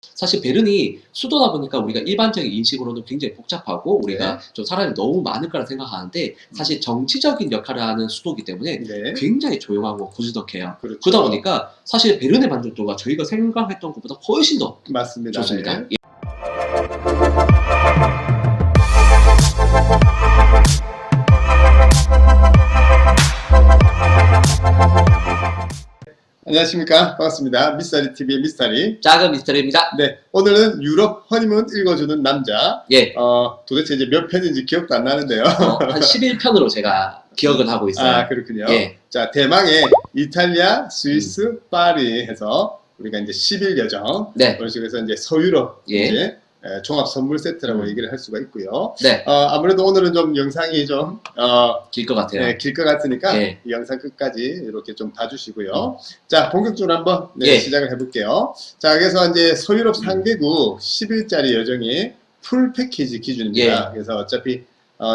사실 베른이 수도다 보니까 우리가 일반적인 인식으로는 굉장히 복잡하고 우리가 네. 좀 사람이 너무 많을 거라 생각하는데 사실 정치적인 역할을 하는 수도이기 때문에 네. 굉장히 조용하고 고즈넉해요. 그렇죠. 그러다 보니까 사실 베른의 만족도가 저희가 생각했던 것보다 훨씬 더 맞습니다. 좋습니다. 네. 예. 안녕하십니까. 반갑습니다. 미스터리 TV의 미스터리. 작은 미스터리입니다. 네. 오늘은 유럽 허니문 읽어주는 남자. 예. 도대체 이제 몇 편인지 기억도 안 나는데요. 한 11편으로 제가 기억을 하고 있어요. 아, 그렇군요. 예. 자, 대망의 이탈리아, 스위스, 파리 해서 우리가 이제 10일 여정. 네. 그런 식으로 해서 이제 서유럽 예. 이제 종합 선물 세트라고 얘기를 할 수가 있고요. 네. 아무래도 오늘은 좀 영상이 좀 길 것 같아요. 네, 길 것 같으니까 예. 이 영상 끝까지 이렇게 좀 봐주시고요. 자, 본격적으로 한번 예. 시작을 해볼게요. 자, 그래서 이제 서유럽 3개국 10일짜리 여정이 풀 패키지 기준입니다. 예. 그래서 어차피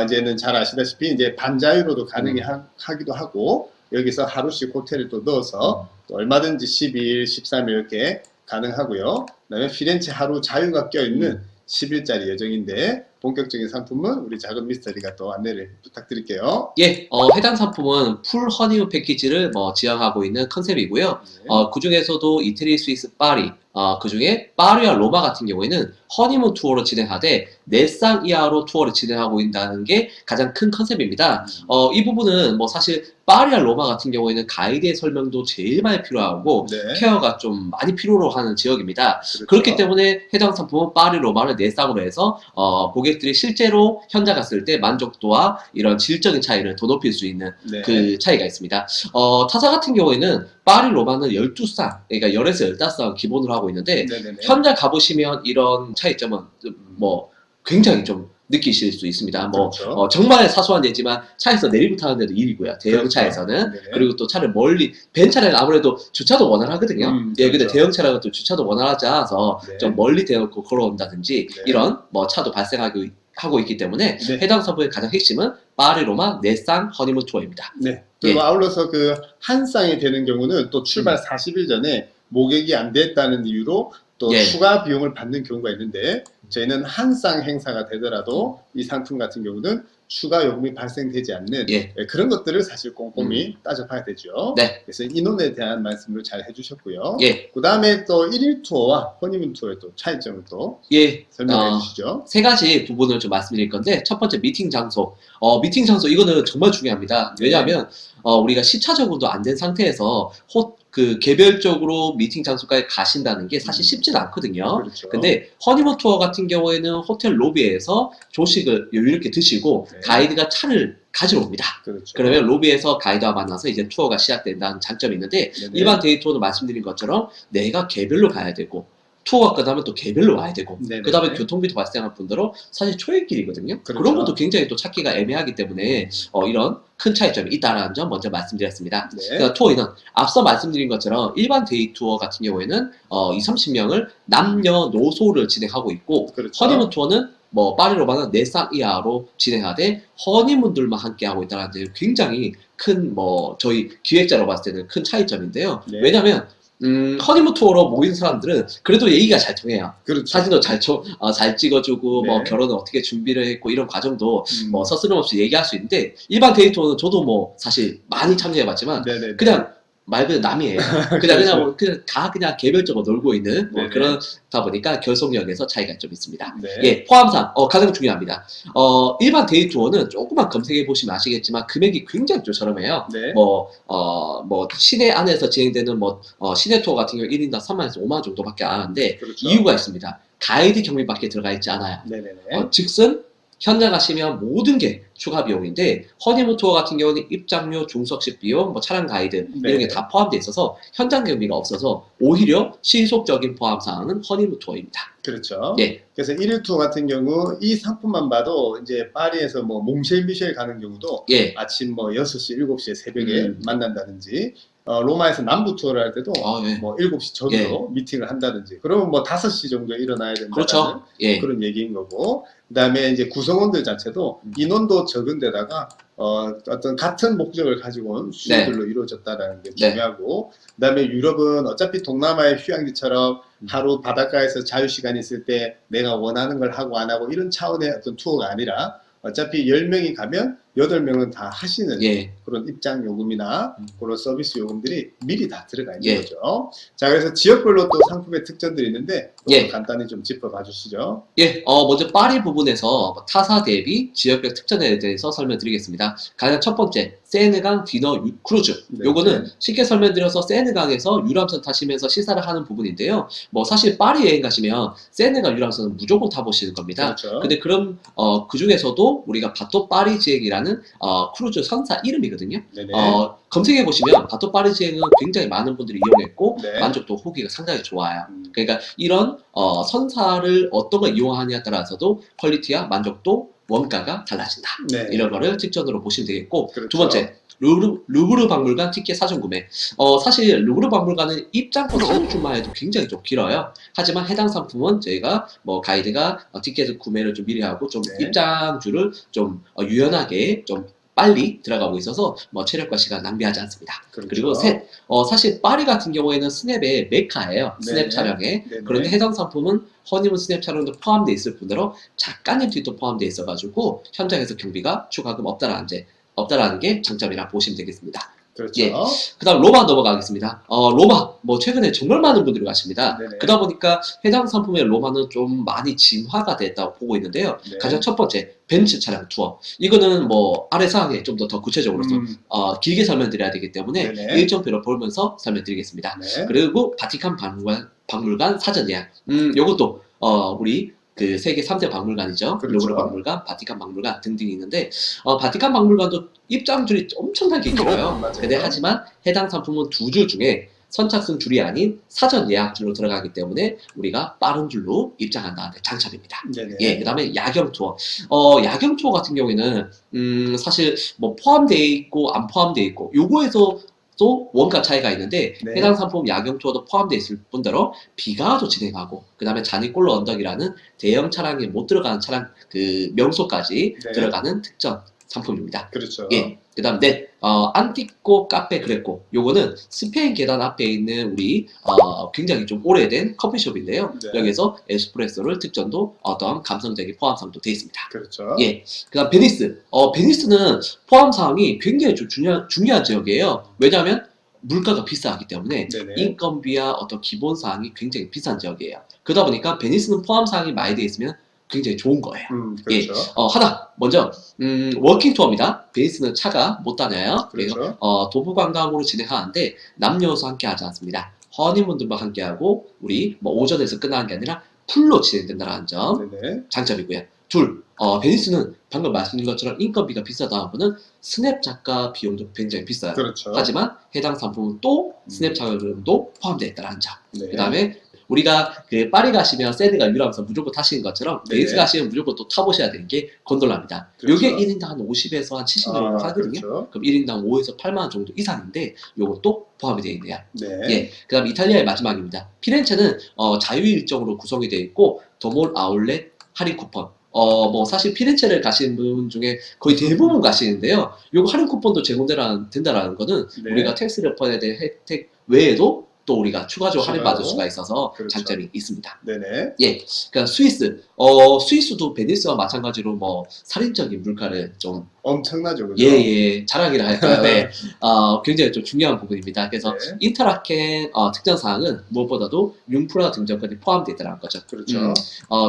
이제는 잘 아시다시피 이제 반자유로도 가능하기도 하고 여기서 하루씩 호텔을 또 넣어서 또 얼마든지 12일, 13일 이렇게 가능하고요. 그다음에 피렌체 하루 자유가 껴있는 10일짜리 여정인데 본격적인 상품은 우리 작은 미스터리가 또 안내를 부탁드릴게요. 예, 해당 상품은 풀 허니문 패키지를 지향하고 있는 컨셉이고요. 네. 그 중에서도 이태리, 스위스, 파리, 그 중에 파리와 로마 같은 경우에는 허니문 투어로 진행하되 4쌍 이하로 투어를 진행하고 있다는 게 가장 큰 컨셉입니다. 이 부분은 뭐 사실 파리와 로마 같은 경우에는 가이드의 설명도 제일 많이 필요하고 네. 케어가 좀 많이 필요로 하는 지역입니다. 그렇죠. 그렇기 때문에 해당 상품은 파리, 로마를 4쌍으로 해서 고객들이 실제로 현장 갔을 때 만족도와 이런 질적인 차이를 더 높일 수 있는 네. 그 차이가 있습니다. 타사 같은 경우에는 파리, 로마는 12쌍, 그러니까 10에서 15쌍 기본으로 하고 있는데 네네네. 현장 가보시면 이런 차이점은 뭐 굉장히 좀 느끼실 수 있습니다. 뭐 그렇죠. 정말 사소한 예지만 차에서 내리고 타는데도 일이고요. 대형 그렇죠. 차에서는. 네네. 그리고 또 차를 멀리 벤 차량은 아무래도 주차도 원활하거든요. 예, 근데 그렇죠. 대형 차량은 또 주차도 원활하지 않아서 네. 좀 멀리 대놓고 걸어온다든지 네. 이런 뭐 차도 발생하고 있기 때문에 네. 해당 서부의 가장 핵심은 파리, 로마 4쌍 허니문 투어입니다. 네. 그리고 예. 아울러서 그 한 쌍이 되는 경우는 또 출발 40일 전에 모객이 안 됐다는 이유로 또 예. 추가 비용을 받는 경우가 있는데 저희는 한 쌍 행사가 되더라도 이 상품 같은 경우는 추가 요금이 발생되지 않는 예. 그런 것들을 사실 꼼꼼히 따져봐야 되죠. 네. 그래서 인원에 대한 말씀을 잘 해주셨고요. 예. 그 다음에 또 1일 투어와 허니문 투어의 또 차이점을 또 예. 설명해 주시죠. 세 가지 부분을 좀 말씀드릴 건데 첫 번째 미팅 장소. 미팅 장소 이거는 정말 중요합니다. 왜냐하면 우리가 시차적으로도 안 된 상태에서 개별적으로 미팅 장소까지 가신다는 게 사실 쉽진 않거든요. 그렇죠. 근데 허니문 투어 같은 경우에는 호텔 로비에서 조식을 여유롭게 드시고 네. 가이드가 차를 가지러 옵니다. 그렇죠. 그러면 로비에서 가이드와 만나서 이제 투어가 시작된다는 장점이 있는데 네네. 일반 데이 투어는 말씀드린 것처럼 내가 개별로 가야 되고 투어가 끝나면 또 개별로 와야 되고 네네. 그 다음에 교통비도 발생할 뿐더러 사실 초행길이거든요. 그렇죠. 그런 것도 굉장히 또 찾기가 애매하기 때문에 이런 큰 차이점이 있다는 점 먼저 말씀드렸습니다. 네. 그러니까 투어인은 앞서 말씀드린 것처럼 일반 데이 투어 같은 경우에는 20, 30명을 남녀노소를 진행하고 있고 그렇죠. 허니문 투어는 뭐 파리 로마는 4쌍 이하로 진행하되 허니문들만 함께 하고 있다는 게 굉장히 큰 저희 기획자로 봤을 때는 큰 차이점인데요. 네. 왜냐하면 허니문 투어로 모인 사람들은 그래도 얘기가 잘 통해요. 그렇죠. 사진도 잘 찍어주고 네. 결혼을 어떻게 준비를 했고 이런 과정도 서스럼없이 얘기할 수 있는데 일반 데이 투어는 저도 사실 많이 참여해봤지만 네네. 그냥 말 그대로 남이에요. 그냥 그냥 개별적으로 놀고 있는 네네. 그러다 보니까 결속력에서 차이가 좀 있습니다. 네. 예, 포함상 가장 중요합니다. 일반 데이 투어는 조금만 검색해 보시면 아시겠지만 금액이 굉장히 좀 저렴해요. 네. 시내 안에서 진행되는 시내 투어 같은 경우 1인당 3만에서 5만 정도밖에 안 하는데 그렇죠. 이유가 있습니다. 가이드 경비밖에 들어가 있지 않아요. 네네네. 즉슨 현장 가시면 모든 게 추가 비용인데 허니문 투어 같은 경우는 입장료, 중석식 비용, 차량 가이드 네. 이런 게 다 포함되어 있어서 현장 경비가 없어서 오히려 신속적인 포함 사항은 허니문 투어입니다. 그렇죠. 예. 그래서 1일 투어 같은 경우 이 상품만 봐도 이제 파리에서 몽쉘미셸 가는 경우도 예. 아침 6시, 7시에 새벽에 만난다든지 로마에서 남부 투어를 할 때도 예. 7시 전후로 미팅을 한다든지 그러면 5시 정도에 일어나야 된다는 그렇죠. 예. 그런 얘기인 거고 그다음에 이제 구성원들 자체도 인원도 적은 데다가 어떤 같은 목적을 가지고 온 수요들로 이루어졌다는 게 중요하고 그다음에 유럽은 어차피 동남아의 휴양지처럼 하루 바닷가에서 자유시간 있을 때 내가 원하는 걸 하고 안 하고 이런 차원의 어떤 투어가 아니라 어차피 10명이 가면 8명은 다 하시는 예. 그런 입장 요금이나 그런 서비스 요금들이 미리 다 들어가 있는 예. 거죠. 자, 그래서 지역별로 또 상품의 특징들이 있는데 예. 간단히 좀 짚어봐 주시죠. 예, 먼저 파리 부분에서 타사 대비 지역별 특징에 대해서 설명드리겠습니다. 가장 첫 번째, 세느강 디너 크루즈. 네. 요거는 쉽게 설명드려서 세느강에서 유람선 타시면서 시사를 하는 부분인데요. 뭐 사실 파리 여행 가시면 세느강 유람선은 무조건 타보시는 겁니다. 그렇죠. 근데 그럼 그 중에서도 우리가 바토 파리 지행이라는 크루즈 선사 이름이거든요. 네네. 검색해 보시면 바토 파리 지행은 굉장히 많은 분들이 이용했고 네. 만족도 후기가 상당히 좋아요. 그러니까 이런 선사를 어떤 걸 이용하느냐에 따라서도 퀄리티와 만족도, 원가가 달라진다. 네. 이런 거를 특징으로 보시면 되겠고, 그렇죠. 두 번째, 루브르 박물관 티켓 사전 구매. 사실 루브르 박물관은 입장권 사전 줄만 해도 굉장히 좀 길어요. 하지만 해당 상품은 저희가 뭐 가이드가 티켓 구매를 좀 미리 하고 좀 네. 입장줄을 좀 유연하게 좀 빨리 들어가고 있어서 뭐 체력과 시간 낭비하지 않습니다. 그렇죠. 그리고 셋, 사실 파리 같은 경우에는 스냅의 메카예요. 스냅 네네. 촬영에. 네네. 그런데 해당 상품은 허니문 스냅 촬영도 포함되어 있을 뿐더러 작가님 팁도 포함되어 있어가지고 현장에서 경비가 추가금 없다라는 게 장점이라 보시면 되겠습니다. 그렇죠. 예. 그 다음 로마 넘어가겠습니다. 로마, 뭐 최근에 정말 많은 분들이 가십니다. 네네. 그러다 보니까 해당 상품의 로마는 좀 많이 진화가 됐다고 보고 있는데요. 네. 가장 첫 번째, 벤츠 차량 투어. 이거는 뭐 아래 사항에 좀 더 구체적으로 길게 설명드려야 되기 때문에 네네. 일정표를 보면서 설명드리겠습니다. 네. 그리고 바티칸 박물관 사전 예약. 요것도 우리 그 세계 3대 박물관이죠. 그렇죠. 루브르 박물관, 바티칸 박물관 등등이 있는데 바티칸 박물관도 입장줄이 엄청나게 길어요. 맞아요. 근데 하지만 해당 상품은 두 줄 중에 선착순 줄이 아닌 사전 예약 줄로 들어가기 때문에 우리가 빠른 줄로 입장한다는 장점입니다. 네네. 예, 그 다음에 야경 투어. 야경 투어 같은 경우에는 사실 뭐 포함되어 있고 안 포함되어 있고 요거에서 또 원가 차이가 있는데 네. 해당 상품 야경 투어도 포함되어 있을 뿐더러 비가도 진행하고 그 다음에 자니꼴로 언덕이라는 대형 차량이 못 들어가는 차량 그 명소까지 네. 들어가는 특전 상품입니다. 그렇죠. 예. 그 다음 안티코 카페 그레코. 요거는 스페인 계단 앞에 있는 우리 굉장히 좀 오래된 커피숍인데요. 네. 여기서 에스프레소를 특전도 어떤 감성적인 포함상도 되어 있습니다. 그렇죠. 예. 그 다음 베니스. 베니스는 포함사항이 굉장히 좀 중요한 지역이에요. 왜냐하면 물가가 비싸기 때문에 네네. 인건비와 어떤 기본 사항이 굉장히 비싼 지역이에요. 그러다 보니까 베니스는 포함 사항이 많이 되어 있으면 굉장히 좋은 거예요. 그렇죠. 먼저 워킹 투어입니다. 베니스는 차가 못 다녀요. 그래서 그렇죠. 도보 관광으로 진행하는데 남녀노소 함께 하지 않습니다. 허니문들만 함께 하고 우리 뭐 오전에서 끝나는 게 아니라 풀로 진행된다는 점 네네. 장점이고요. 둘, 베니스는 방금 말씀드린 것처럼 인건비가 비싸다 보면 스냅 작가 비용도 굉장히 비싸요. 그렇죠. 하지만 해당 상품은 또 스냅 작업도 포함되어 있다는 점. 네. 그 다음에 우리가 그 파리 가시면 세네가 유람선 무조건 타시는 것처럼 네. 베니스 가시면 무조건 또 타보셔야 되는 게 곤돌라입니다. 그렇죠. 요게 1인당 한 50에서 한 70 정도 하거든요. 그렇죠. 그럼 1인당 5에서 8만 원 정도 이상인데 요것도 포함이 되어 있네요. 네. 예, 그 다음 이탈리아의 마지막입니다. 피렌체는 자유 일정으로 구성이 되어 있고 도몰 아울렛 할인 쿠폰. 뭐 사실 피렌체를 가시는 분 중에 거의 대부분 가시는데요. 요거 할인 쿠폰도 된다라는 거는 네. 우리가 텍스 레펀에 대한 혜택 외에도 또 우리가 추가적으로 할인받을 추가로. 수가 있어서 그렇죠. 장점이 있습니다. 네네. 예, 그러니까 스위스. 스위스도 베니스와 마찬가지로 뭐 살인적인 물가를 좀 엄청나죠, 그죠? 예, 자랑이라 할까요? 네. 굉장히 좀 중요한 부분입니다. 그래서 네. 인터라켄 등전 사항은 무엇보다도 융프라 등전권이 포함되어 있다는 거죠. 그렇죠.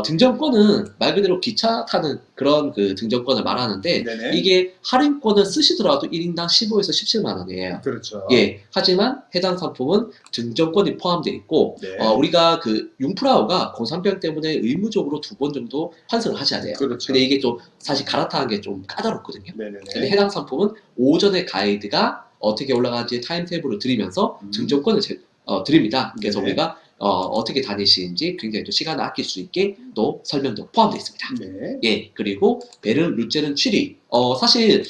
등전권은 말 그대로 기차 타는 그런 그 등전권을 말하는데 네네. 이게 할인권을 쓰시더라도 1인당 15에서 17만 원이에요. 그렇죠. 예, 하지만 해당 상품은 등전권이 포함되어 있고 네. 우리가 그 융프라우가 고산병 때문에 의무적으로 2번 정도 환승을 하셔야 돼요. 그렇죠. 근데 이게 좀 사실 갈아타는 게 좀 까다롭거든요. 근데 네네네. 해당 상품은 오전에 가이드가 어떻게 올라가는지 타임테이블을 드리면서 등전권을 드립니다. 그래서 네네. 우리가 어떻게 다니시는지 굉장히 또 시간을 아낄 수 있게 또 설명도 포함되어 있습니다. 네. 예, 그리고 베른, 루체른, 취리. 사실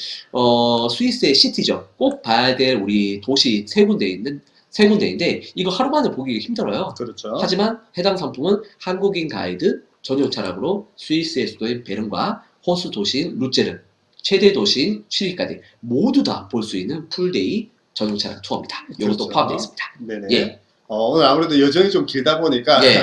스위스의 시티죠. 꼭 봐야 될 우리 도시 세 군데인데 이거 하루 만에 보기 힘들어요. 그렇죠. 하지만 해당 상품은 한국인 가이드 전용 차량으로 스위스의 수도인 베른과 호수 도시인 루체른, 최대 도시인 취리까지 모두 다 볼 수 있는 풀데이 전용 차량 투어입니다. 이것도 그렇죠. 포함되어 있습니다. 네네. 예. 오늘 아무래도 여정이 좀 길다 보니까 예.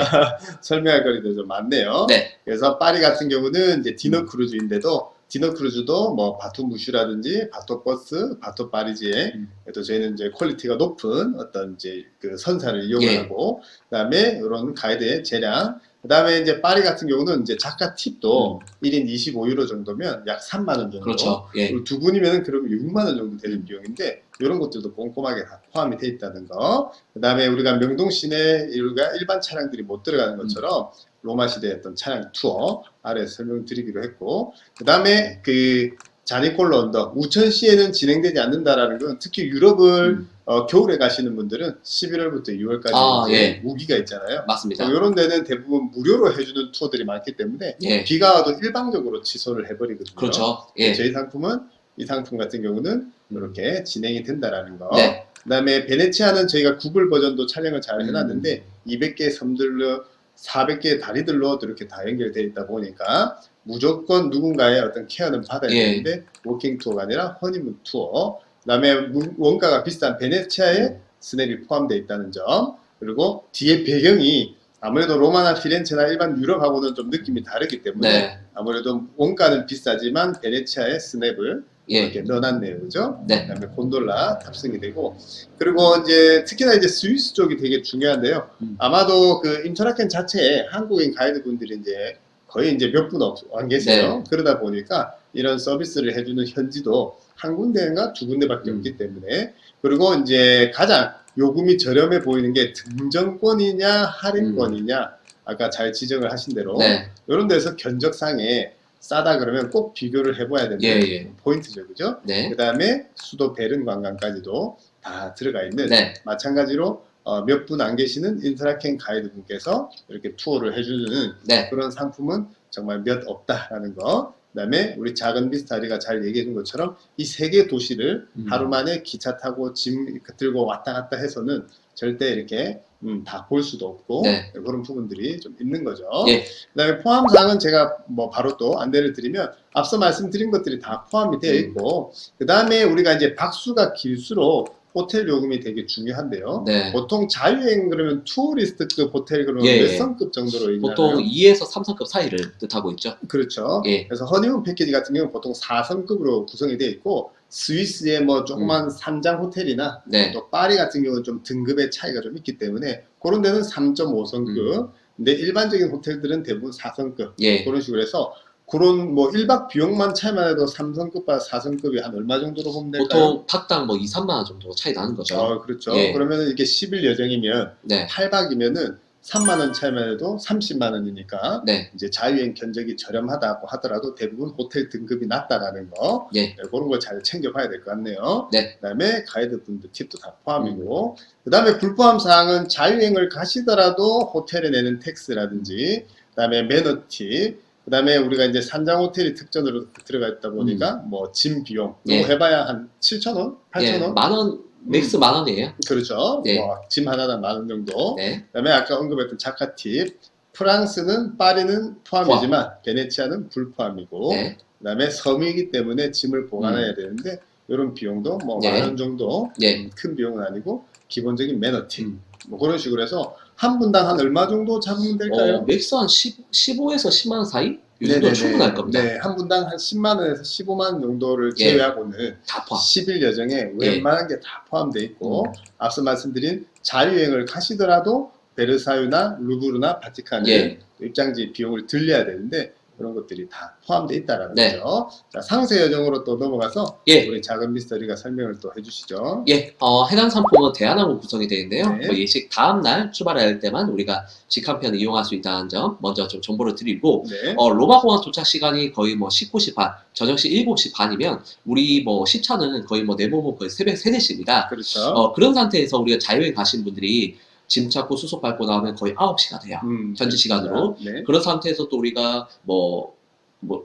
설명할 거리도 좀 많네요. 네. 그래서 파리 같은 경우는 이제 디너 크루즈인데도 디너 크루즈도 뭐 바토 무슈라든지 바토 버스, 바토 파리지에 또 저희는 이제 퀄리티가 높은 어떤 이제 그 선사를 이용을 예. 하고 그다음에 이런 가이드의 재량 그다음에 이제 파리 같은 경우는 이제 작가 팁도 1인 25유로 정도면 약 3만 원 정도. 그렇죠. 예. 그리고 두 분이면 그러면 6만 원 정도 되는 비용인데 이런 것들도 꼼꼼하게 다 포함이 돼 있다는 거. 그다음에 우리가 명동 시내 일반 차량들이 못 들어가는 것처럼 로마 시대의 어떤 차량 투어 아래에서 설명드리기로 했고 그다음에 그 자니콜로 언덕 우천시에는 진행되지 않는다라는 건 특히 유럽을 겨울에 가시는 분들은 11월부터 2월까지 예. 우기가 있잖아요. 맞습니다. 이런 데는 대부분 무료로 해주는 투어들이 많기 때문에 예. 비가 와도 일방적으로 취소를 해버리거든요. 그렇죠. 예. 저희 상품은 이 상품 같은 경우는 이렇게 진행이 된다라는 거. 네. 그다음에 베네치아는 저희가 구글 버전도 촬영을 잘 해놨는데 200개의 섬들로 400개의 다리들로 이렇게 다 연결되어 있다 보니까 무조건 누군가의 어떤 케어는 받아야 예. 되는데 워킹 투어가 아니라 허니문 투어. 그다음에 원가가 비싼 베네치아에 스냅이 포함되어 있다는 점. 그리고 뒤에 배경이 아무래도 로마나 피렌체나 일반 유럽하고는 좀 느낌이 다르기 때문에 네. 아무래도 원가는 비싸지만 베네치아에 스냅을 예. 이렇게 넣어놨네요, 그죠? 네. 그다음에 곤돌라 탑승이 되고 그리고 이제 특히나 이제 스위스 쪽이 되게 중요한데요. 아마도 그 인터라켄 자체에 한국인 가이드분들이 이제 거의 이제 몇 분 안 계세요. 네. 그러다 보니까 이런 서비스를 해주는 현지도 한 군데인가 두 군데밖에 없기 때문에 그리고 이제 가장 요금이 저렴해 보이는 게 등정권이냐 할인권이냐 아까 잘 지적을 하신 대로 네. 이런 데서 견적상에 싸다 그러면 꼭 비교를 해봐야 되는 예. 포인트죠, 그죠? 네. 그 다음에 수도 베른 관광까지도 다 들어가 있는 네. 마찬가지로 몇 분 안 계시는 인터라켄 가이드분께서 이렇게 투어를 해주는 네. 그런 상품은 정말 몇 없다라는 거. 그 다음에 우리 작은 비스타리가 잘 얘기해 준 것처럼 이 세 개 도시를 하루 만에 기차 타고 짐 들고 왔다 갔다 해서는 절대 이렇게 다 볼 수도 없고 네. 그런 부분들이 좀 있는 거죠. 예. 그 다음에 포함사항은 제가 뭐 바로 또 안내를 드리면 앞서 말씀드린 것들이 다 포함이 되어 있고 그 다음에 우리가 이제 박수가 길수록 호텔 요금이 되게 중요한데요. 네. 보통 자유여행 그러면 투어리스트급 호텔 그러면 예. 몇 성급 정도로 얘기하나요? 보통 2에서 3성급 사이를 뜻하고 있죠. 그렇죠. 예. 그래서 허니문 패키지 같은 경우는 보통 4성급으로 구성이 되어 있고 스위스의 뭐 조그만 산장 호텔이나 네. 또 파리 같은 경우는 좀 등급의 차이가 좀 있기 때문에 그런 데는 3.5성급 근데 일반적인 호텔들은 대부분 4성급 예. 그런 식으로 해서 그런 뭐 1박 비용만 차이만 해도 3성급과 4성급이 한 얼마 정도로 보면 될까요? 보통 탁당 뭐 2, 3만 원 정도 차이 나는 거죠. 그렇죠. 예. 그러면 이게 10일 여정이면 네. 8박이면은 3만 원 차이만 해도 30만 원이니까 네. 이제 자유여행 견적이 저렴하다고 하더라도 대부분 호텔 등급이 낮다라는 거 예. 그런 걸 잘 챙겨봐야 될 것 같네요. 네. 그다음에 가이드분들 팁도 다 포함이고 그다음에 불포함 사항은 자유여행을 가시더라도 호텔에 내는 텍스라든지 그다음에 매너 팁 그다음에 우리가 이제 산장 호텔이 특전으로 들어가 있다 보니까 뭐 짐 비용 예. 이거 해봐야 한 7,000원, 8,000원 예. 만 원, 맥스 만 원이에요. 그렇죠. 예. 뭐 짐 하나당 10,000원 정도. 네. 그다음에 아까 언급했던 자카 팁. 프랑스는 파리는 포함이지만 베네치아는 불포함이고 네. 그다음에 섬이기 때문에 짐을 보관해야 되는데 이런 비용도 뭐 네. 10,000원 정도 예. 큰 비용은 아니고 기본적인 매너 팁. 뭐 그런 식으로 해서 한 분당 한 얼마 정도 잡으면 될까요? 맥스 한 15에서 10만 원 사이? 이 정도 충분할 겁니다. 네, 한 분당 한 10만 원에서 15만 원 정도를 예. 제외하고는 다 포함. 10일 여정에 웬만한 게 다 포함되어 있고 앞서 말씀드린 자유여행을 가시더라도 베르사유나 루브르나 바티칸에 예. 입장지 비용을 들려야 되는데 그런 것들이 다 포함되어 있다라는 네. 거죠. 자, 상세 여정으로 또 넘어가서 예. 우리 작은 미스터리가 설명을 또 해주시죠. 예, 해당 상품은 대안항으로 구성이 되어 있는데요. 네. 뭐 예식 다음날 출발할 때만 우리가 직항편을 이용할 수 있다는 점 먼저 좀 정보를 드리고 네. 로마 공항 도착 시간이 거의 뭐 19시 반, 저녁 시 7시 반이면 우리 뭐 시차는 거의 뭐 내모모 거의 새벽 3, 4시입니다. 그렇죠. 그런 상태에서 우리가 자유여행 가신 분들이 짐 찾고 수속 밟고 나오면 거의 9시가 돼요. 현지 시간으로. 네. 그런 상태에서 또 우리가 뭐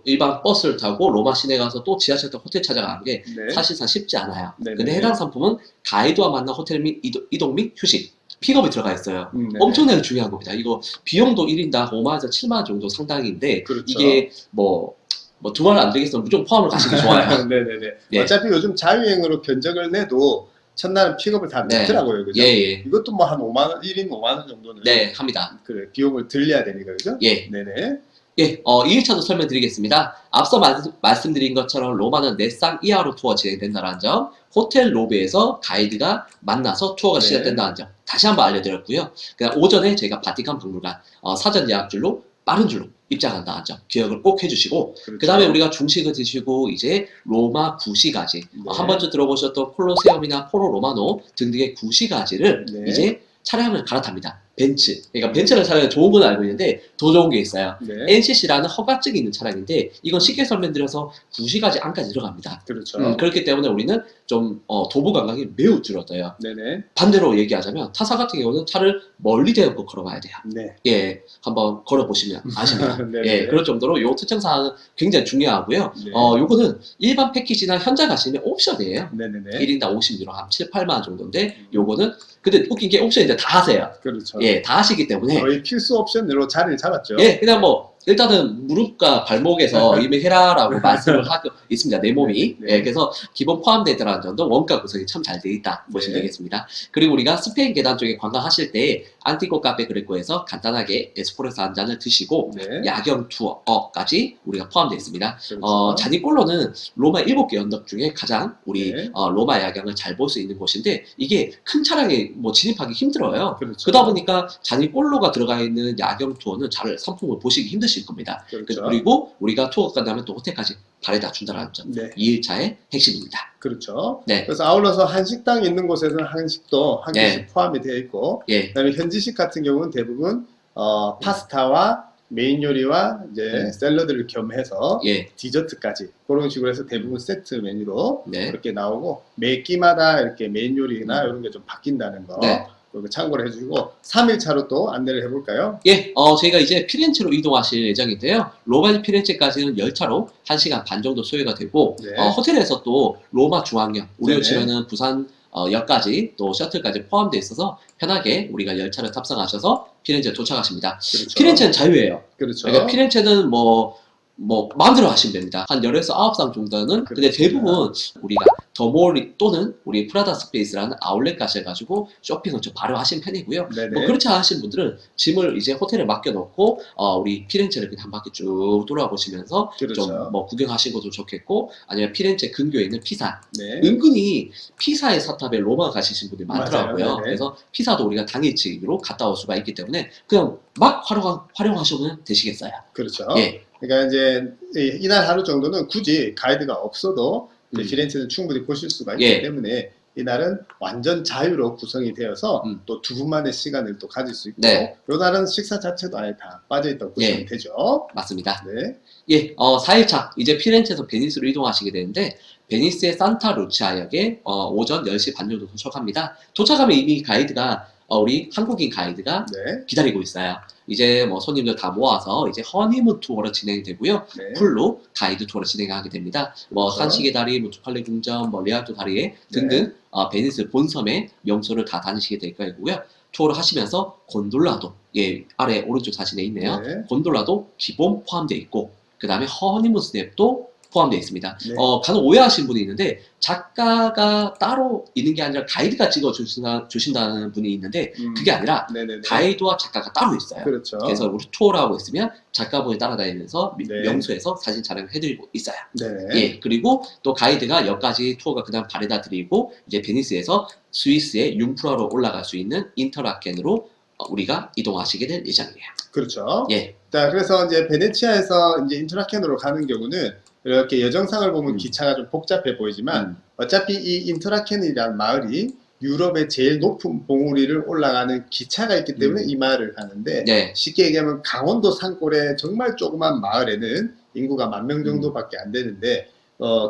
일반 버스를 타고 로마 시내 가서 또 지하철 타고 호텔 찾아가는 게 네. 사실상 쉽지 않아요. 네네. 근데 해당 상품은 가이드와 만난 호텔 및 이동 및 휴식, 픽업이 들어가 있어요. 네. 엄청나게 중요한 겁니다. 이거 비용도 1인당 5만에서 7만 원 정도 상당인데 그렇죠. 이게 뭐 두말 안 되겠으면 무조건 포함을 가시기 좋아요. 네네네. 예. 어차피 요즘 자유여행으로 견적을 내도 첫날은 픽업을 다 네. 넣더라고요. 그죠? 예, 예. 이것도 뭐 한 5만 원, 1인 5만 원 정도는 네, 합니다. 그래, 비용을 들려야 되니까, 그죠? 예. 네네. 예, 2일차도 설명드리겠습니다. 앞서 말씀드린 것처럼 로마는 내상 이하로 투어 진행된다는 점, 호텔 로비에서 가이드가 만나서 투어가 네. 시작된다는 점 다시 한번 알려드렸고요. 그다음 오전에 저희가 바티칸 박물관 사전 예약줄로 빠른 줄로 입장한다는 점 기억을 꼭 해주시고, 그렇죠. 그 다음에 우리가 중식을 드시고 이제 로마 구시가지, 네. 한 번쯤 들어보셨던 콜로세움이나 포로 로마노 등등의 구시가지를 네. 이제 차량을 갈아탑니다. 벤츠. 그러니까 벤츠라는 차량은 좋은 건 알고 있는데 더 좋은 게 있어요. 네. NCC라는 허가증이 있는 차량인데 이건 쉽게 설명드려서 2시까지 안까지 들어갑니다. 그렇죠. 그렇기 때문에 우리는 좀 도보 간격이 매우 줄어들어요. 네네. 반대로 얘기하자면 타사 같은 경우는 차를 멀리 대고 걸어가야 돼요. 네. 예, 한번 걸어보시면 아십니다. 네네. 예, 그럴 정도로 요 특징사항은 굉장히 중요하고요. 네. 요거는 일반 패키지나 현장 가시면 옵션이에요. 네네네. 1인당 50유로 한 7, 8만 원 정도인데 요거는 근데 웃긴 게 옵션 이제 다 하세요. 그렇죠. 예, 다 하시기 때문에 거의 필수 옵션으로 자리를 잡았죠. 예, 그냥 뭐 일단은 무릎과 발목에서 이미 해라라고 말씀을 하고 있습니다. 내 몸이. 네. 예, 그래서 기본 포함되더라는 점도 원가 구성이 참 잘 돼 있다 보시면 네. 되겠습니다. 그리고 우리가 스페인 계단 쪽에 관광하실 때 안티고 카페 그레코에서 간단하게 에스프레소 한 잔을 드시고 네. 야경 투어까지 우리가 포함되어 있습니다. 그렇죠. 자니꼴로는 로마 7개 언덕 중에 가장 우리 네. 로마 야경을 잘 볼 수 있는 곳인데 이게 큰 차량에 뭐 진입하기 힘들어요. 그렇죠. 그러다 보니까 자니꼴로가 들어가 있는 야경 투어는 잘 상품을 보시기 힘드실 겁니다. 그렇죠. 그리고 우리가 투어 끝나면 또 호텔까지 바래다 준다는 점. 네. 2일차의 핵심입니다. 그렇죠. 네. 그래서 아울러서 한식당이 있는 곳에서는 한식도 한 네. 개씩 포함이 되어 있고, 예. 그다음에 현지식 같은 경우는 대부분 파스타와 메인 요리와 이제 샐러드를 겸해서 예. 디저트까지 그런 식으로 해서 대부분 세트 메뉴로 네. 이렇게 나오고 매 끼마다 이렇게 메인 요리나 이런 게 좀 바뀐다는 거 네. 그리고 참고를 해주시고 3일차로 또 안내를 해볼까요? 예, 저희가 이제 피렌체로 이동하실 예정인데요. 로마 피렌체까지는 열차로 1시간 반 정도 소요가 되고, 네. 호텔에서 또 로마 중앙역, 우리로 네네. 치면은 부산 역까지 또 셔틀까지 포함되어 있어서 편하게 우리가 열차를 탑승하셔서 피렌체 도착하십니다. 그렇죠. 피렌체는 자유예요. 그렇죠. 그러니까 피렌체는 뭐 마음대로 하시면 됩니다. 한 10에서 9상 정도는. 근데 그렇습니다. 대부분 우리가 더몰 또는 우리 프라다 스페이스라는 아울렛 가셔가지고 쇼핑을 좀 바로 하신 편이고요. 네네. 뭐 그렇지 않으신 분들은 짐을 이제 호텔에 맡겨놓고 우리 피렌체를 그냥 한 바퀴 쭉 돌아보시면서 그렇죠. 좀 뭐 구경하신 것도 좋겠고, 아니면 피렌체 근교에 있는 피사, 네. 은근히 피사의 사탑에 로마 가시신 분들이 많더라고요. 맞아요. 네네. 그래서 피사도 우리가 당일치기로 갔다 올 수가 있기 때문에 그냥 막 활용하시면 되시겠어요. 그렇죠. 예. 그러니까 이제 이날 하루 정도는 굳이 가이드가 없어도 이제 음. 피렌체는 충분히 보실 수가 있기 예. 때문에 이날은 완전 자유로 구성이 되어서 또 두 분만의 시간을 또 가질 수 있고 네. 이 날은 식사 자체도 아예 다 빠져있다고 보시면 예. 되죠. 맞습니다. 네. 예, 4일차 이제 피렌체에서 베니스로 이동하시게 되는데 베니스의 산타 루치아역에 오전 10시 반 정도 도착합니다. 도착하면 이미 가이드가 우리 한국인 가이드가 네. 기다리고 있어요. 이제 뭐 손님들 다 모아서 이제 허니문 투어로 진행이 되고요. 네. 풀로 가이드 투어를 진행하게 됩니다. 뭐 그렇죠. 산시계 다리, 무투칼레 궁전, 뭐 레알토 다리에 등등 베니스 본섬의 명소를 다 다니시게 될 거고요. 투어를 하시면서 곤돌라도 아래 오른쪽 사진에 있네요. 네. 곤돌라도 기본 포함되어 있고, 그 다음에 허니문 스냅도 포함되어 있습니다. 네. 간혹 오해하시는 분이 있는데 작가가 따로 있는 게 아니라 가이드가 찍어 주신다는 분이 있는데 그게 아니라 네네네. 가이드와 작가가 따로 있어요. 그렇죠. 그래서 우리 투어를 하고 있으면 작가분이 따라다니면서 네. 명소에서 사진 촬영을 해드리고 있어요. 네. 예, 그리고 또 가이드가 역까지 투어가 그냥 바래다 드리고 이제 베니스에서 스위스의 융프라로 올라갈 수 있는 인터라켄으로 우리가 이동하시게 될 예정이에요. 그렇죠. 예, 자, 그래서 이제 베네치아에서 이제 인터라켄으로 가는 경우는 이렇게 여정상을 보면 음. 기차가 좀 복잡해 보이지만 어차피 이 인터라켄이라는 마을이 유럽의 제일 높은 봉우리를 올라가는 기차가 있기 때문에 이 마을을 가는데 네, 쉽게 얘기하면 강원도 산골의 정말 조그만 마을에는 인구가 10,000명 정도밖에 안 되는데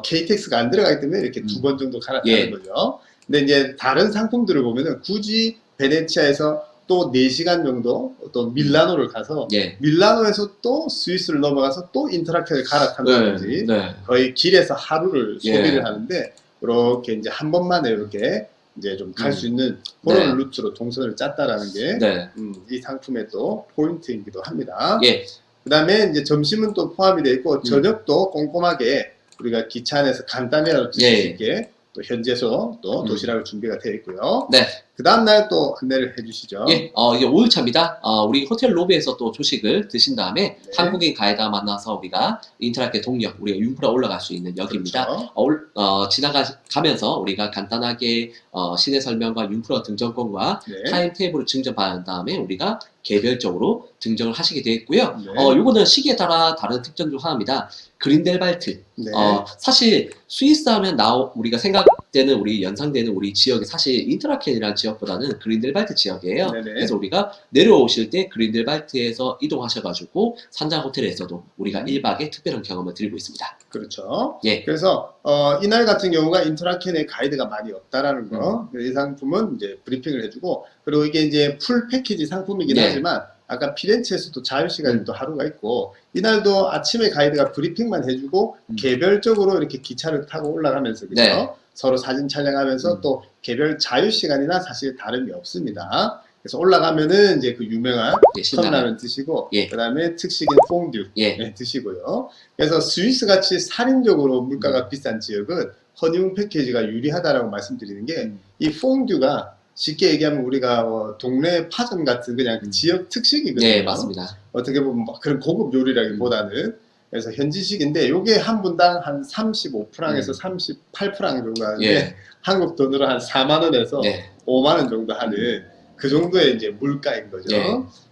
KTX가 안 들어가기 때문에 이렇게 두 번 정도 갈아타는 예. 거죠. 근데 이제 다른 상품들을 보면은 굳이 베네치아에서 또 4시간 정도 또 밀라노를 가서 예, 밀라노에서 또 스위스를 넘어가서 또 인터라켄을 갈아탄다든지 네, 거의 길에서 하루를 예. 소비를 하는데 이렇게 이제 한 번만에 이렇게 이제 좀 갈 수 있는 네. 그런 루트로 동선을 짰다라는 게 네, 이 상품의 또 포인트이기도 합니다. 예, 그 다음에 이제 점심은 또 포함이 되어 있고 저녁도 꼼꼼하게 우리가 기차 안에서 간단히라도 드실 예. 수 있게 또 현재소 또 도시락을 준비가 되어 있고요. 네. 그 다음날 또 안내를 해주시죠. 예, 이제 5일차입니다. 우리 호텔 로비에서 또 조식을 드신 다음에 네. 한국인 가이드와 만나서 우리가 인터랙트 동력, 우리가 융프라 올라갈 수 있는 역입니다. 그렇죠. 지나가면서 우리가 간단하게 시내 설명과 융프라 등정권과 네. 타임테이블을 증정받은 다음에 우리가 개별적으로 등정을 하시게 되어 있고요. 네. 요거는 시기에 따라 다른 특징 중 하나입니다. 그린델발트. 네. 사실 스위스 하면 우리가 생각되는 우리 연상되는 우리 지역이 사실 인트라켄이라는 지역보다는 그린델발트 지역이에요. 네네. 그래서 우리가 내려오실 때 그린델발트에서 이동하셔가지고 산장 호텔에서도 우리가 1박의 특별한 경험을 드리고 있습니다. 그렇죠. 예. 그래서 이날 같은 경우가 인터라켄에 가이드가 많이 없다라는 거. 이 상품은 이제 브리핑을 해주고, 그리고 이게 이제 풀 패키지 상품이긴 네. 하지만 아까 피렌체에서도 자유시간이 또 하루가 있고, 이날도 아침에 가이드가 브리핑만 해주고 개별적으로 이렇게 기차를 타고 올라가면서 그죠? 네. 서로 사진 촬영하면서 또 개별 자유시간이나 사실 다름이 없습니다. 그래서 올라가면은 이제 그 유명한 예, 신라면. 컵라면 드시고, 예. 그 다음에 특식인 퐁듀 예. 네, 드시고요. 그래서 스위스 같이 살인적으로 물가가 비싼 지역은 허니문 패키지가 유리하다라고 말씀드리는 게, 이 퐁듀가 쉽게 얘기하면 우리가 동네 파전 같은 그냥 지역 특식이거든요. 네, 맞습니다. 어떻게 보면 막 그런 고급 요리라기보다는. 그래서 현지식인데 요게 한 분당 한 35프랑에서 38프랑 정도 하는데 예. 한국 돈으로 한 4만 원에서 네. 5만 원 정도 하는 그 정도의 이제 물가인 거죠. 예.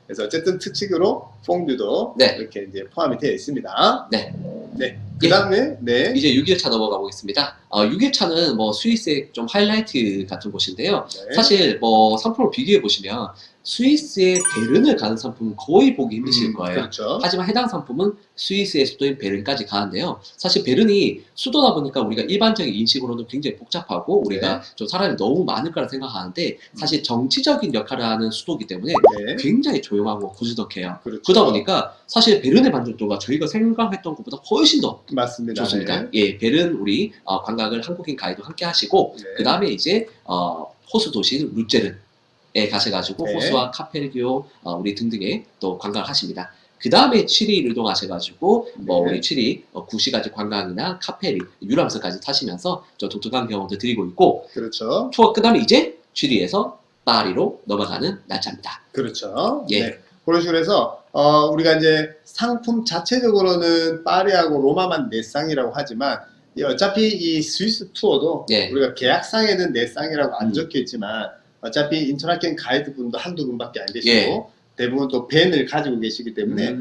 그래서 어쨌든 특식으로 퐁듀도 네. 이렇게 이제 포함이 되어 있습니다. 네. 네. 그 다음에 네. 이제 6일차 넘어가 보겠습니다. 6일차는 뭐 스위스의 좀 하이라이트 같은 곳인데요. 네. 사실 뭐 상품을 비교해 보시면 스위스의 베른을 가는 상품은 거의 보기 힘드실 거예요. 그렇죠. 하지만 해당 상품은 스위스의 수도인 베른까지 가는데요. 사실 베른이 수도다 보니까 우리가 일반적인 인식으로는 굉장히 복잡하고 우리가 좀 사람이 너무 많을 거라 생각하는데 사실 정치적인 역할을 하는 수도이기 때문에 네. 굉장히 조용하고 고즈넉해요. 그렇죠. 그러다 보니까 사실 베른의 만족도가 저희가 생각했던 것보다 훨씬 더 맞습니다. 좋습니다. 네. 예, 베른 우리 관광을 한국인 가이드 함께 하시고 네. 그 다음에 이제 호수 도시인 루제른에 가셔가지고 네. 호수와 카페르교 우리 등등의 또 관광을 하십니다. 그 다음에 취리를 이동하셔가지고 뭐 네. 우리 취리 구시가지 관광이나 카페리 유람선까지 타시면서 좀 독특한 경험도 드리고 있고 그렇죠. 투어 끝나면 이제 취리에서 파리로 넘어가는 날짜입니다. 그렇죠. 예. 네. 그런 식으로 해서 우리가 이제 상품 자체적으로는 파리하고 로마만 4쌍이라고 하지만 어차피 이 스위스 투어도 예. 우리가 계약상에는 4쌍이라고 안 음. 적혀 있지만 어차피 인터라켄 가이드 분도 한두 분밖에 안 계시고 예. 대부분 또 밴을 가지고 계시기 때문에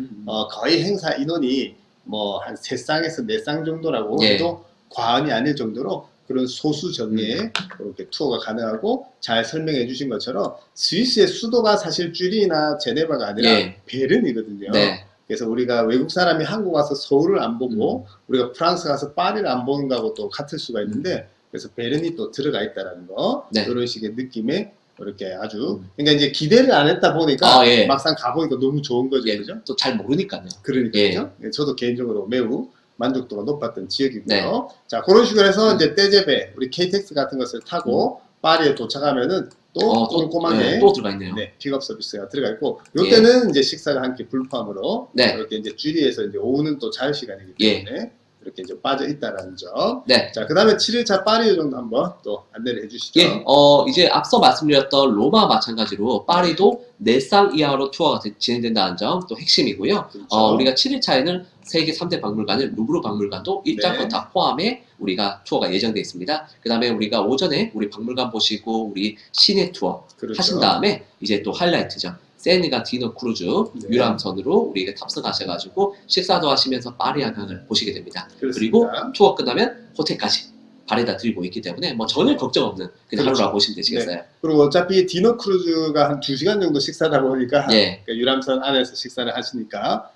거의 행사 인원이 뭐 한 3쌍에서 4쌍 정도라고 예. 해도 과언이 아닐 정도로 그런 소수 정예의 이렇게 투어가 가능하고, 잘 설명해 주신 것처럼 스위스의 수도가 사실 쥐리히나 제네바가 아니라 예. 베른이거든요. 네. 그래서 우리가 외국 사람이 한국 와서 서울을 안 보고 우리가 프랑스 가서 파리를 안 보는 거하고 또 같을 수가 있는데, 그래서 베른이 또 들어가 있다라는 거, 네. 이런 식의 느낌의 이렇게 아주 그러니까 이제 기대를 안 했다 보니까 예. 막상 가보니까 너무 좋은 거죠, 예. 그죠? 또 잘 모르니까요. 그러니까요. 예, 저도 개인적으로 매우 만족도가 높았던 지역이고요. 네. 자, 그런 식으로 해서 이제 떼제베, 우리 KTX 같은 것을 타고 파리에 도착하면은 또 꼼꼼하게 또 들어가 있네요. 네, 픽업 서비스가 들어가 있고, 요때는 이제 식사가 함께 불포함으로 네. 이렇게 이제 쥐리에서 이제 오후는 또 자유 시간이기 때문에 이렇게 이제 빠져 있다라는 점. 네. 자, 그다음에 7일차 파리 정도 한번 또 안내를 해주시죠. 예, 이제 앞서 말씀드렸던 로마 마찬가지로 파리도 4쌍 이하로 투어가 진행된다는 점 또 핵심이고요. 그렇죠. 우리가 7일차에는 세계 3대 박물관인 루브르 박물관도 입장권 네. 다 포함해 우리가 투어가 예정되어 있습니다. 그 다음에 우리가 오전에 우리 박물관 보시고 우리 시내 투어 그렇죠. 하신 다음에 이제 또 하이라이트죠. 세네가 디너 크루즈 네. 유람선으로 우리가 탑승하셔가지고 식사도 하시면서 파리 한강을 보시게 됩니다. 그렇습니다. 그리고 투어 끝나면 호텔까지 발에다 드리고 있기 때문에 뭐 전혀 걱정 없는 그냥 그렇죠. 하루라고 보시면 되시겠어요. 그리고 어차피 디너 크루즈가 한 2시간 정도 식사다 보니까 예. 그러니까 유람선 안에서 식사를 하시니까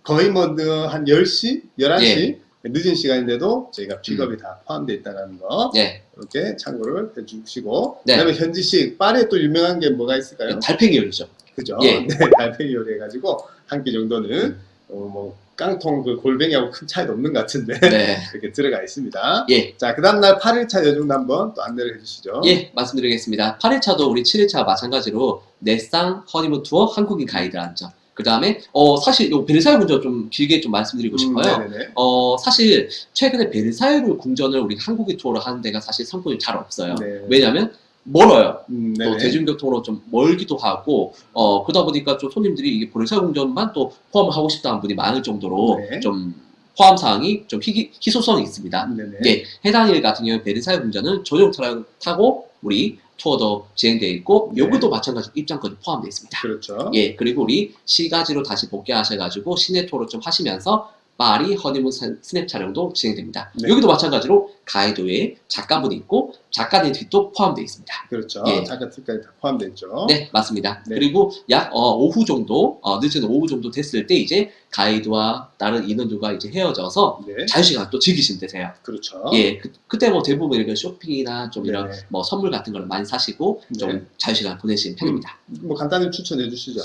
거의 뭐 한 10시, 11시 예. 늦은 시간인데도 저희가 픽업이 다 포함되어 있다는 거 예. 이렇게 참고를 해주시고, 네. 그다음에 현지식 파리에 또 유명한 게 뭐가 있을까요? 달팽이 요리죠. 그죠? 예. 네, 달팽이 요리 해가지고 한 끼 정도는 뭐 깡통 그 골뱅이하고 큰 차이도 없는 것 같은데 네. 이렇게 들어가 있습니다. 예. 자, 그 다음날 8일차 여정도 한번 또 안내를 해주시죠. 예, 말씀드리겠습니다. 8일차도 우리 7일차와 마찬가지로 내쌍 허니문 투어 한국인 가이드 안전. 그 다음에 사실 요 베르사유 궁전 좀 길게 좀 말씀드리고 싶어요. 네네네. 사실 최근에 베르사유 궁전을 우리 한국이 투어를 하는 데가 사실 상품이 잘 없어요. 네. 왜냐면 멀어요. 또 네네. 대중교통으로 좀 멀기도 하고 그러다 보니까 좀 손님들이 이게 베르사유 궁전만 또 포함을 하고 싶다는 분이 많을 정도로 네. 좀 포함 사항이 좀 희소성이 있습니다. 네네. 예, 해당 일 같은 경우에 베르사유 궁전은 전용 차량 타고 우리 투어도 진행되어 있고 네. 여기도 마찬가지로 입장까지 포함되어 있습니다. 그렇죠. 예, 그리고 우리 시가지로 다시 복귀하셔가지고 시내 투어를 좀 하시면서 파리 허니문 스냅 촬영도 진행됩니다. 네. 여기도 마찬가지로 가이드에 작가분이 있고 작가님 뒷도 포함되어 있습니다. 그렇죠. 예. 잠깐 특까지 다 포함되어 있죠. 네, 맞습니다. 네. 그리고 약 오후 정도, 늦은 오후 정도 됐을 때 이제 가이드와 다른 인원들과 이제 헤어져서 네. 자유시간 또 즐기시면 되세요. 그렇죠. 예, 그때 뭐 대부분 이런 쇼핑이나 좀 이런 네. 뭐 선물 같은 걸 많이 사시고 좀 네. 자유시간 보내시는 편입니다. 뭐 간단히 추천해 주시죠.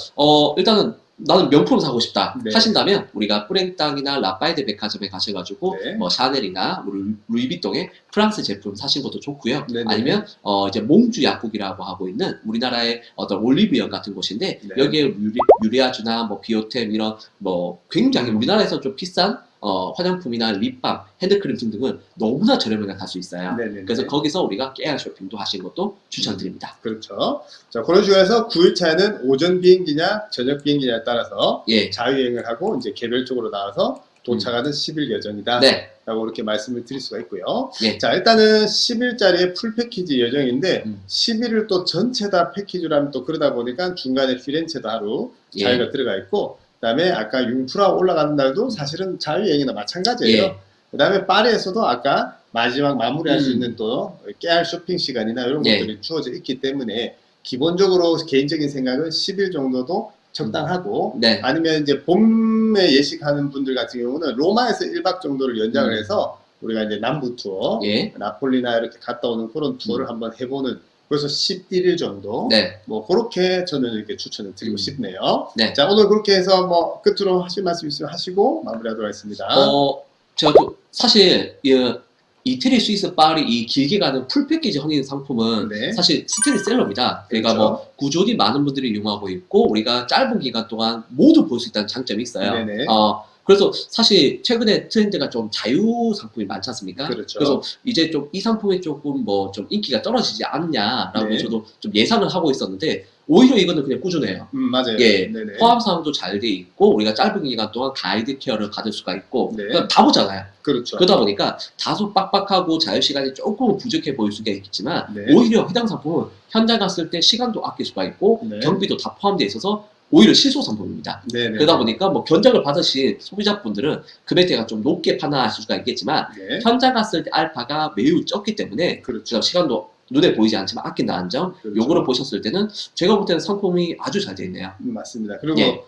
일단은 나는 명품 사고 싶다 네. 하신다면 우리가 뿌랭땅이나 라파에데 백화점에 가셔가지고 네. 뭐 샤넬이나 루이비통의 프랑스 제품 사신 것도 좋고요. 네네. 아니면 이제 몽주 약국이라고 하고 있는 우리나라의 어떤 올리브영 같은 곳인데 네. 여기에 유리아주나 뭐 비오템 이런 뭐 굉장히 우리나라에서 좀 비싼 화장품이나 립밤, 핸드크림 등등은 너무나 저렴하게 갈 수 있어요. 네네네. 그래서 거기서 우리가 깨알 쇼핑도 하신 것도 추천드립니다. 그렇죠. 자, 그런 식으로 9일차에는 오전 비행기냐 저녁 비행기냐에 따라서 예, 자유여행을 하고 이제 개별적으로 나와서 도착하는 10일 예정이다. 네, 라고 이렇게 말씀을 드릴 수가 있고요. 예, 자, 일단은 10일짜리의 풀 패키지 예정인데 10일을 또 전체 다 패키지로 하면 또 그러다 보니까 중간에 피렌체도 하루 예. 자유가 들어가 있고 그다음에 아까 융프라 올라가는 날도 사실은 자유여행이나 마찬가지예요. 예. 그다음에 파리에서도 아까 마지막 마무리할 수 음. 있는 또 깨알 쇼핑 시간이나 이런 예. 것들이 주어져 있기 때문에 기본적으로 개인적인 생각은 10일 정도도 적당하고 네, 아니면 이제 봄에 예식하는 분들 같은 경우는 로마에서 1박 정도를 연장을 해서 우리가 이제 남부 투어, 예, 나폴리나 이렇게 갔다 오는 그런 투어를 한번 해보는 그래서 11일 정도 네, 뭐 그렇게 저는 이렇게 추천을 드리고 싶네요. 네. 자, 오늘 그렇게 해서 뭐 끝으로 하실 말씀 있으면 하시고 마무리하도록 하겠습니다. 제가 또 사실 이태리, 스위스, 파리 이 길게 가는 풀 패키지 허니 상품은 네. 사실 스테디셀러입니다. 그러니까 그렇죠. 뭐 꾸준히 많은 분들이 이용하고 있고 우리가 짧은 기간 동안 모두 볼 수 있다는 장점이 있어요. 네네. 그래서 사실 최근에 트렌드가 좀 자유 상품이 많지 않습니까? 그렇죠. 그래서 이제 좀 이 상품이 조금 뭐 좀 인기가 떨어지지 않냐라고 네. 저도 좀 예상을 하고 있었는데 오히려 이거는 그냥 꾸준해요. 맞아요. 예, 네네. 포함 사항도 잘 돼 있고 우리가 짧은 기간 동안 가이드 케어를 받을 수가 있고 네. 그냥 다 보잖아요. 그렇죠. 그러다 보니까 다소 빡빡하고 자유 시간이 조금 부족해 보일 수가 있겠지만 네. 오히려 해당 상품은 현장 갔을 때 시간도 아낄 수가 있고 네. 경비도 다 포함되어 있어서 오히려 실소 상품입니다. 네네. 그러다 보니까 뭐 견적을 받으신 소비자분들은 금액대가 좀 높게 판단하실 수가 있겠지만 네. 현장 갔을 때 알파가 매우 적기 때문에 그렇죠. 시간도 눈에 보이지 않지만 아낀다는 점 그렇죠. 요거를 보셨을 때는 제가 볼 때는 상품이 아주 잘 되어 있네요. 맞습니다. 그리고 예.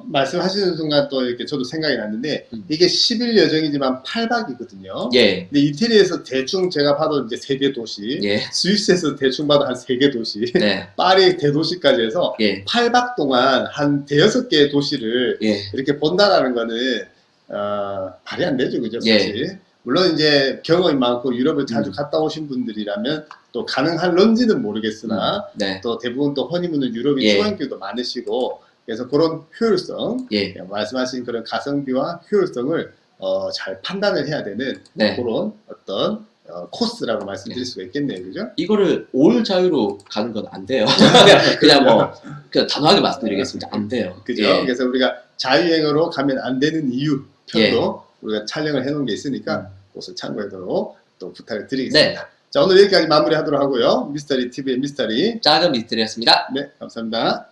말씀하시는 순간 또 이렇게 저도 생각이 났는데 이게 10일 여정이지만 8박이거든요. 예, 근데 이태리에서 대충 제가 봐도 이제 3개 도시, 예, 스위스에서 대충 봐도 한 3개 도시, 네, 파리 대도시까지 해서 예, 8박 동안 한 5-6개의 도시를 예, 이렇게 본다라는 거는 말이 안 되죠, 그죠? 예. 사실. 물론 이제 경험이 많고 유럽을 자주 갔다 오신 분들이라면 또 가능할런지는 모르겠으나 네, 또 대부분 또 허니문은 유럽인 예. 초행길도 많으시고 그래서 그런 효율성, 예, 말씀하신 그런 가성비와 효율성을 잘 판단을 해야 되는 네. 그런 어떤 코스라고 말씀드릴 수가 있겠네요, 그죠? 이거를 올 자유로 가는 건 안 돼요. 그냥 뭐 그냥 단호하게 말씀드리겠습니다. 안 돼요. 그죠? 예. 그래서 우리가 자유여행으로 가면 안 되는 이유 예. 편도 우리가 촬영을 해놓은 게 있으니까 그것을 참고하도록 또 부탁을 네. 드리겠습니다. 자, 오늘 여기까지 마무리하도록 하고요. 미스터리 TV의 미스터리. 작은 미스터리였습니다. 네, 감사합니다.